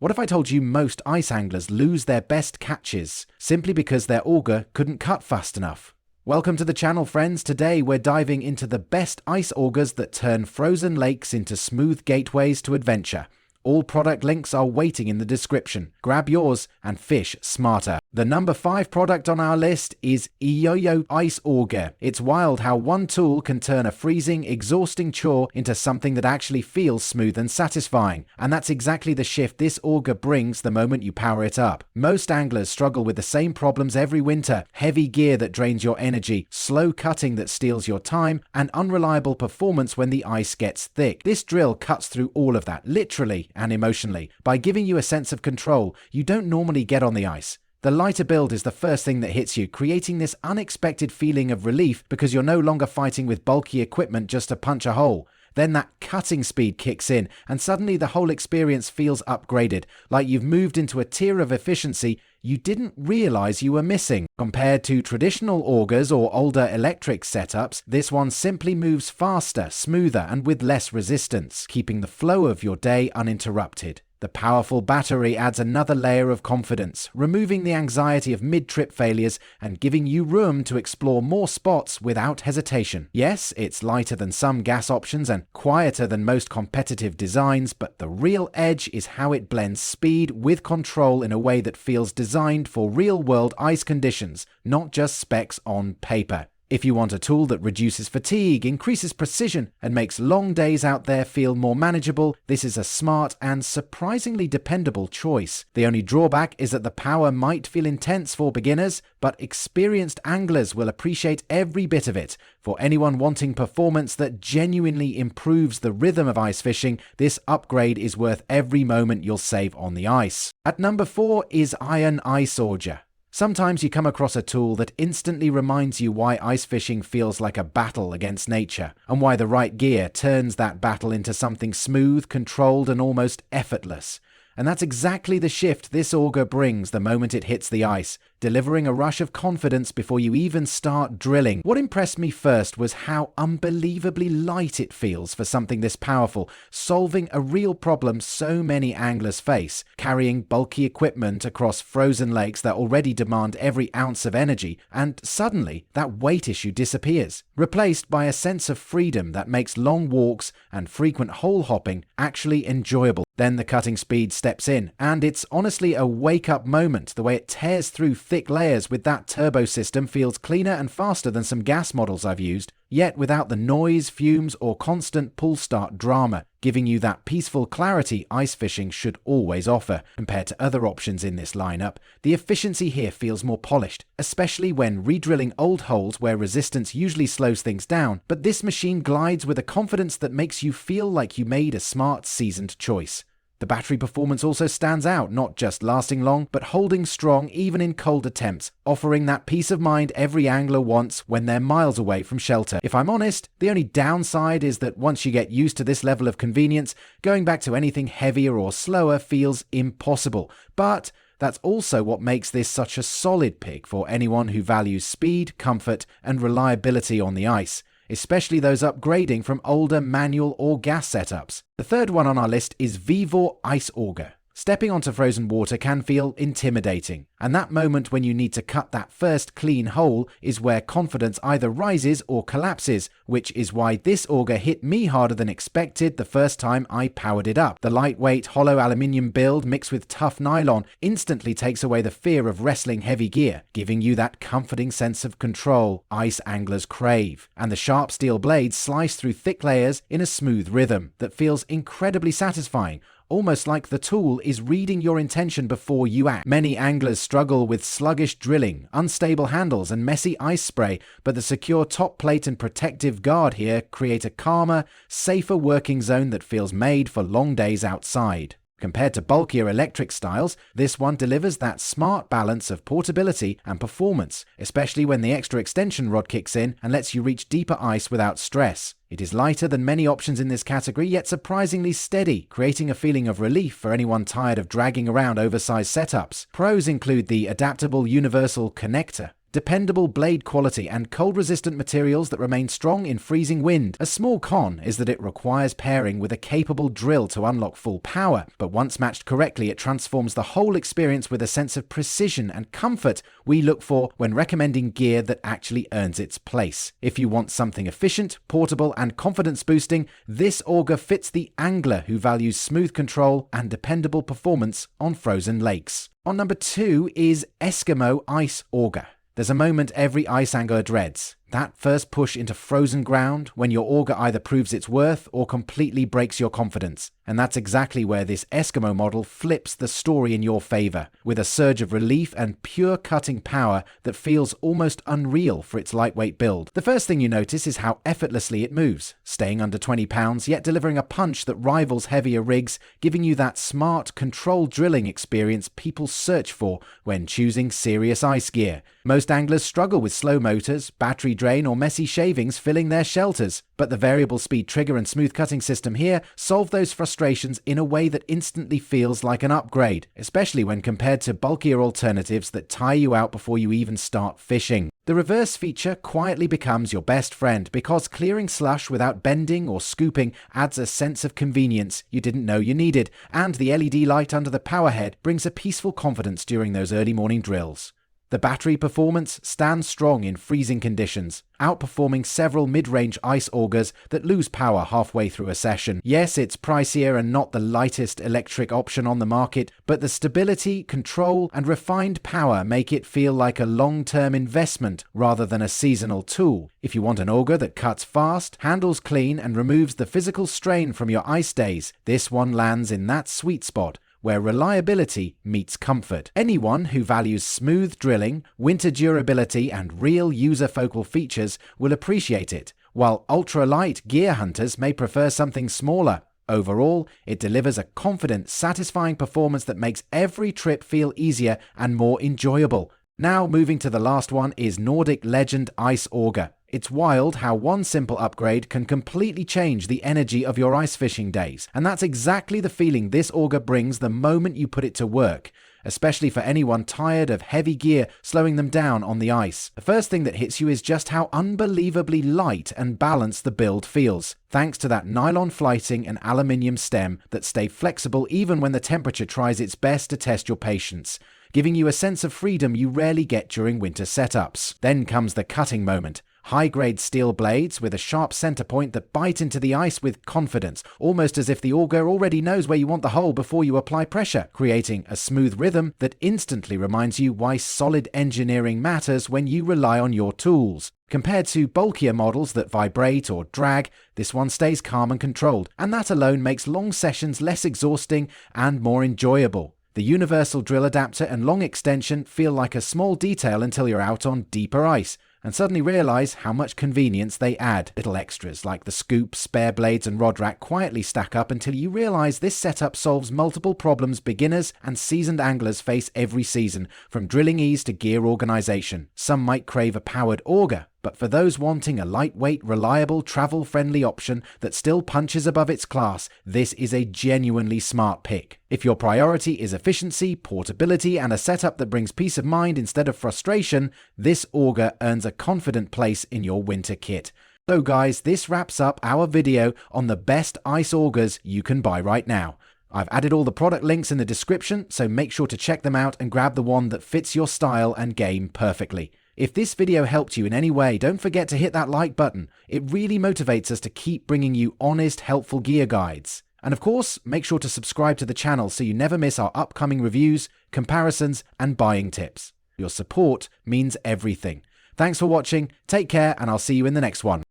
What if I told you most ice anglers lose their best catches simply because their auger couldn't cut fast enough? Welcome to the channel, friends. Today we're diving into the best ice augers that turn frozen lakes into smooth gateways to adventure. All product links are waiting in the description. Grab yours and fish smarter. The number 5 product on our list is Eyoyo Ice Auger. It's wild how one tool can turn a freezing, exhausting chore into something that actually feels smooth and satisfying. And that's exactly the shift this auger brings the moment you power it up. Most anglers struggle with the same problems every winter: heavy gear that drains your energy, slow cutting that steals your time, and unreliable performance when the ice gets thick. This drill cuts through all of that, literally and emotionally, by giving you a sense of control you don't normally get on the ice. The lighter build is the first thing that hits you, creating this unexpected feeling of relief because you're no longer fighting with bulky equipment just to punch a hole. Then that cutting speed kicks in, and suddenly the whole experience feels upgraded, like you've moved into a tier of efficiency you didn't realize you were missing. Compared to traditional augers or older electric setups, this one simply moves faster, smoother, and with less resistance, keeping the flow of your day uninterrupted. The powerful battery adds another layer of confidence, removing the anxiety of mid-trip failures and giving you room to explore more spots without hesitation. Yes, it's lighter than some gas options and quieter than most competitive designs, but the real edge is how it blends speed with control in a way that feels designed for real-world ice conditions, not just specs on paper. If you want a tool that reduces fatigue, increases precision, and makes long days out there feel more manageable, this is a smart and surprisingly dependable choice. The only drawback is that the power might feel intense for beginners, but experienced anglers will appreciate every bit of it. For anyone wanting performance that genuinely improves the rhythm of ice fishing, this upgrade is worth every moment you'll save on the ice. At number 4 is Ice Auger. Sometimes you come across a tool that instantly reminds you why ice fishing feels like a battle against nature, and why the right gear turns that battle into something smooth, controlled, and almost effortless. And that's exactly the shift this auger brings the moment it hits the ice, delivering a rush of confidence before you even start drilling. What impressed me first was how unbelievably light it feels for something this powerful, solving a real problem so many anglers face, carrying bulky equipment across frozen lakes that already demand every ounce of energy, and suddenly that weight issue disappears, replaced by a sense of freedom that makes long walks and frequent hole hopping actually enjoyable. Then the cutting speed steps in, and it's honestly a wake-up moment. The way it tears through thick layers with that turbo system feels cleaner and faster than some gas models I've used, yet without the noise, fumes, or constant pull-start drama, giving you that peaceful clarity ice fishing should always offer. Compared to other options in this lineup, the efficiency here feels more polished, especially when re-drilling old holes where resistance usually slows things down, but this machine glides with a confidence that makes you feel like you made a smart, seasoned choice. The battery performance also stands out, not just lasting long, but holding strong even in cold attempts, offering that peace of mind every angler wants when they're miles away from shelter. If I'm honest, the only downside is that once you get used to this level of convenience, going back to anything heavier or slower feels impossible. But that's also what makes this such a solid pick for anyone who values speed, comfort, and reliability on the ice, especially those upgrading from older manual or gas setups. The third one on our list is VEVOR Ice Auger. Stepping onto frozen water can feel intimidating, and that moment when you need to cut that first clean hole is where confidence either rises or collapses, which is why this auger hit me harder than expected the first time I powered it up. The lightweight hollow aluminium build mixed with tough nylon instantly takes away the fear of wrestling heavy gear, giving you that comforting sense of control ice anglers crave. And the sharp steel blades slice through thick layers in a smooth rhythm that feels incredibly satisfying, almost like the tool is reading your intention before you act. Many anglers struggle with sluggish drilling, unstable handles, and messy ice spray, but the secure top plate and protective guard here create a calmer, safer working zone that feels made for long days outside. Compared to bulkier electric styles, this one delivers that smart balance of portability and performance, especially when the extra extension rod kicks in and lets you reach deeper ice without stress. It is lighter than many options in this category, yet surprisingly steady, creating a feeling of relief for anyone tired of dragging around oversized setups. Pros include the adaptable universal connector, dependable blade quality, and cold-resistant materials that remain strong in freezing wind. A small con is that it requires pairing with a capable drill to unlock full power, but once matched correctly, it transforms the whole experience with a sense of precision and comfort we look for when recommending gear that actually earns its place. If you want something efficient, portable, and confidence-boosting, this auger fits the angler who values smooth control and dependable performance on frozen lakes. On number 2 is Eskimo Ice Auger. There's a moment every ice angler dreads. That first push into frozen ground when your auger either proves its worth or completely breaks your confidence. And that's exactly where this Eskimo model flips the story in your favor, with a surge of relief and pure cutting power that feels almost unreal for its lightweight build. The first thing you notice is how effortlessly it moves, staying under 20 pounds, yet delivering a punch that rivals heavier rigs, giving you that smart, controlled drilling experience people search for when choosing serious ice gear. Most anglers struggle with slow motors, battery drain, or messy shavings filling their shelters, but the variable speed trigger and smooth cutting system here solve those frustrations in a way that instantly feels like an upgrade, especially when compared to bulkier alternatives that tire you out before you even start fishing. The reverse feature quietly becomes your best friend because clearing slush without bending or scooping adds a sense of convenience you didn't know you needed, and the LED light under the power head brings a peaceful confidence during those early morning drills. The battery performance stands strong in freezing conditions, outperforming several mid-range ice augers that lose power halfway through a session. Yes, it's pricier and not the lightest electric option on the market, but the stability, control, and refined power make it feel like a long-term investment rather than a seasonal tool. If you want an auger that cuts fast, handles clean, and removes the physical strain from your ice days, this one lands in that sweet spot where reliability meets comfort. Anyone who values smooth drilling, winter durability, and real user-focal features will appreciate it, while ultra-light gear hunters may prefer something smaller. Overall, it delivers a confident, satisfying performance that makes every trip feel easier and more enjoyable. Now moving to the last one is Nordic Legend Ice Auger. It's wild how one simple upgrade can completely change the energy of your ice fishing days, and that's exactly the feeling this auger brings the moment you put it to work, especially for anyone tired of heavy gear slowing them down on the ice. The first thing that hits you is just how unbelievably light and balanced the build feels, thanks to that nylon flighting and aluminium stem that stay flexible even when the temperature tries its best to test your patience, giving you a sense of freedom you rarely get during winter setups. Then comes the cutting moment. High-grade steel blades with a sharp center point that bite into the ice with confidence, almost as if the auger already knows where you want the hole before you apply pressure, creating a smooth rhythm that instantly reminds you why solid engineering matters when you rely on your tools. Compared to bulkier models that vibrate or drag, this one stays calm and controlled, and that alone makes long sessions less exhausting and more enjoyable. The universal drill adapter and long extension feel like a small detail until you're out on deeper ice, and suddenly realize how much convenience they add. Little extras like the scoop, spare blades, and rod rack quietly stack up until you realize this setup solves multiple problems beginners and seasoned anglers face every season, from drilling ease to gear organization. Some might crave a powered auger, but for those wanting a lightweight, reliable, travel-friendly option that still punches above its class, this is a genuinely smart pick. If your priority is efficiency, portability, and a setup that brings peace of mind instead of frustration, this auger earns a confident place in your winter kit. So guys, this wraps up our video on the best ice augers you can buy right now. I've added all the product links in the description, so make sure to check them out and grab the one that fits your style and game perfectly. If this video helped you in any way, don't forget to hit that like button. It really motivates us to keep bringing you honest, helpful gear guides. And of course, make sure to subscribe to the channel so you never miss our upcoming reviews, comparisons, and buying tips. Your support means everything. Thanks for watching, take care, and I'll see you in the next one.